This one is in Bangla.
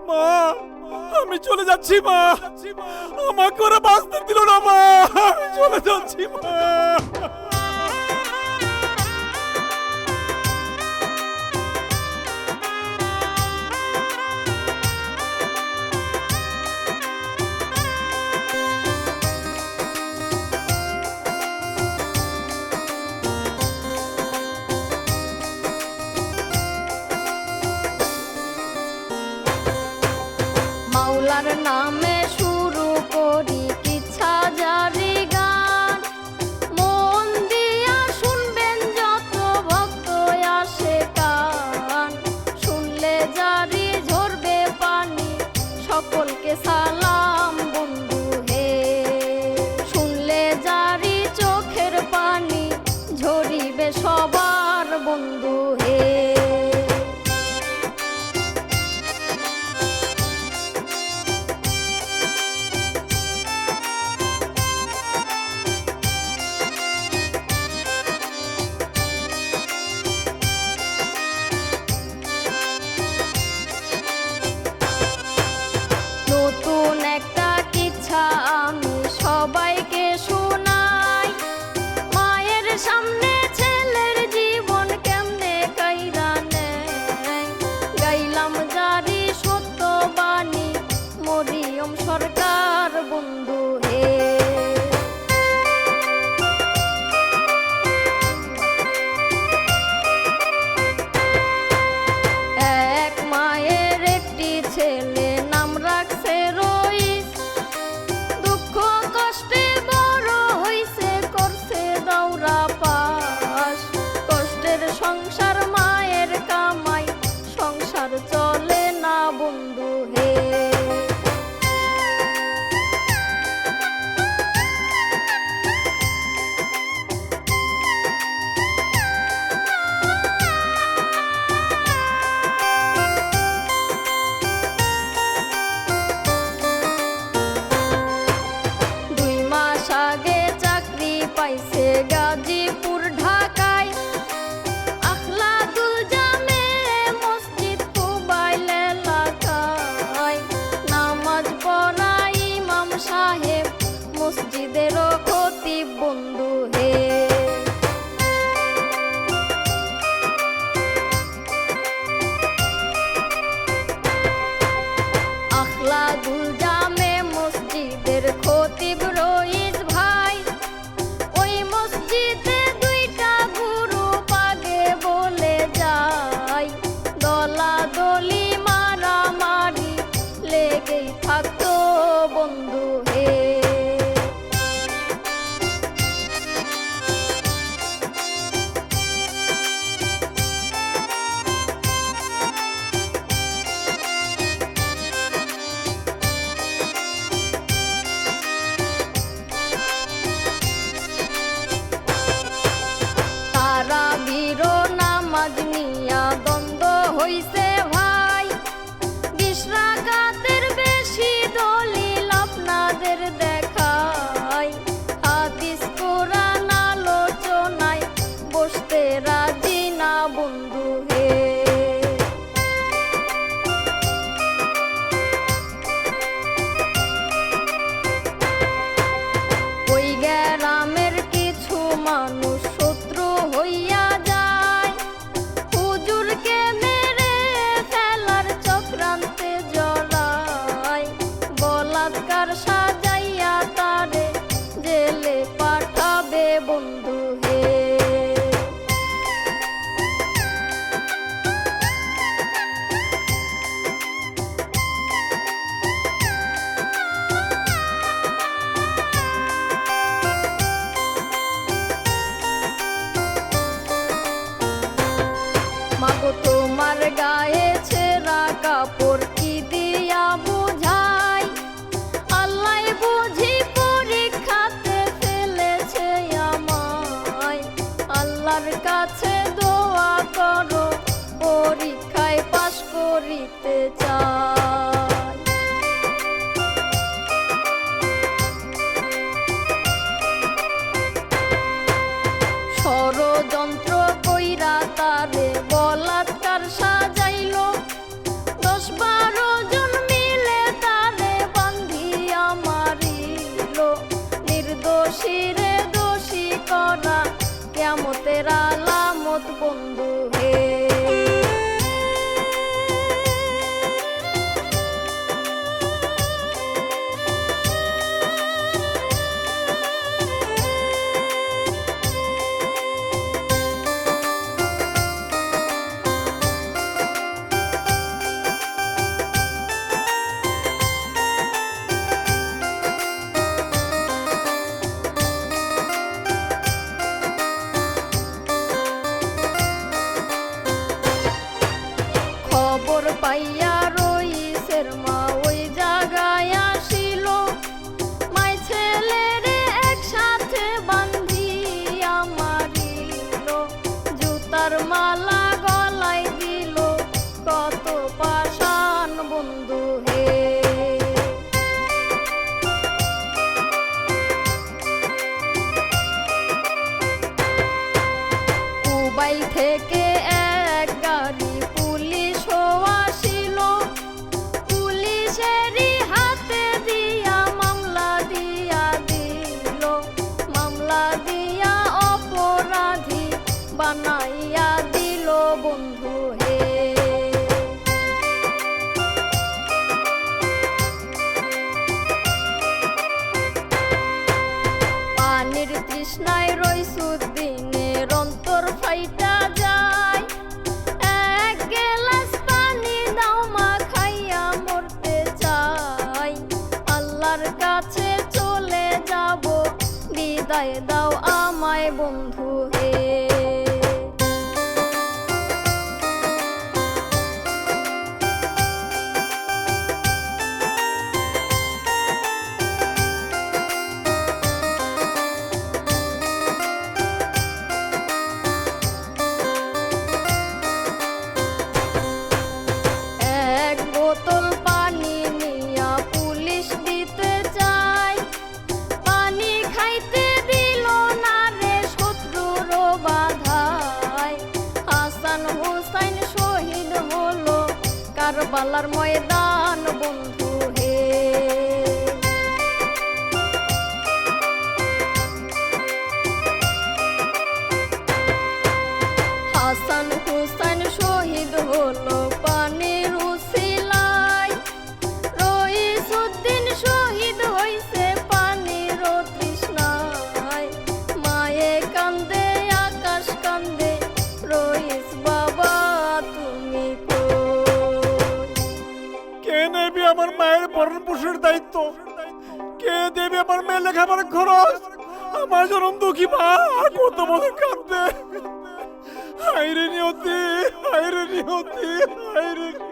মা, আমি চলে যাচ্ছি মা। আমাকে ওরা বাঁচতে দিল না মা। আমি চলে যাচ্ছি মা। মাওলার নামে শুরু করি কিচ্ছা জারি গান, মন দিয়া শুনবেন যত ভক্ত আসে কান, শুনলে জারি ঝরবে পানি, সকলকে সালাম বন্ধু হে, শুনলে জারি চোখের পানি, ঝরিবে সবার বন্ধু হে। নতুন একটা কিচ্ছা আমি সবাইকে শোনাই, মায়ের সামনে ছেলের জীবন কেমনে কাইরা নেয়, গাইলাম জারি সত্য বাণী মরিয়ম সরকার বন্ধু হে। এক মায়ের একটি ছেলে, নাম রাখছে রইস, দুঃখ কষ্টে বড় হইছে, করছে দৌড়া পাস, কষ্টের সংসার মায়ের কামাই, সংসার চলে না বন্ধু হে। আগে চাকরি পাইছে গাজীপুর ঢাকায়, আখলাদুল জামে মসজিদ কুবাইল এলাকায়, নামাজ পড়াই ইমাম সাহেব মসজিদেরও খতিব বন্ধু হে। আখলাদুল জামে মসজিদের খতিব রইস ভাই, ওই মসজিদে দুইটা গুরু পাগে বলে যায়, দলাদলি মারামারি লেগেই থাকতো বন্ধু হে। তারাবির নামাজ নিয়া দ্বন্দ্ব হইছে ভাই, 20 রাকাতের বেশি দলিল আপনাদের দেখাই, হাদিস কোরআন আলোচনায় বসতে রাজি না বন্ধু হে। ওই গ্রামের কিছু মানুষ শত্রু হইয়া যায়, হুজুরকে মেরে ফেলার চক্রান্তে জড়ায়, বলাৎকার সাজাইয়া তারে জেলে পাঠাবে বন্ধু হে। মাগো তোমার গায়ে ছেঁড়া কাপড় কি দিয়া বুঝাই, আল্লাহ বুঝি পরীক্ষাতে ফেলেছে আমায়, আল্লাহর কাছে দোয়া করো পরীক্ষায় পাশ করিতে চাই। ষড়যন্ত্র কইরা তারে বলাৎকার সাজাইলো, 10-12 জন বন্ধু হে। এক বোতল পানি নিয়া পুলিশ দিতে চায়, পানি খাইতে দিল না রে শত্রুর বাধায়। হাসান হুসাইন শহীদ হলো কারবালার ময়দান বন্ধু হে। হাসান হুসাইন শহীদ হলো পানির উসিলায়, রইসউদ্দিন শহীদ হইছে পানির তৃষ্ণায়। মায়ে কান্দে আকাশ কান্দে, রইস বাবা তুমি কই? কে নেবে আমার মায়ের ভরণ পোষণের দায়িত্ব? কে দেবে আমার মেয়ের লেখাপড়ার খরচ? আমার জনম দুঃখী মা কত বছর কাঁদবে। হায়রে নিয়তি, হায়রে নিয়তি, হায়রে নিয়তি।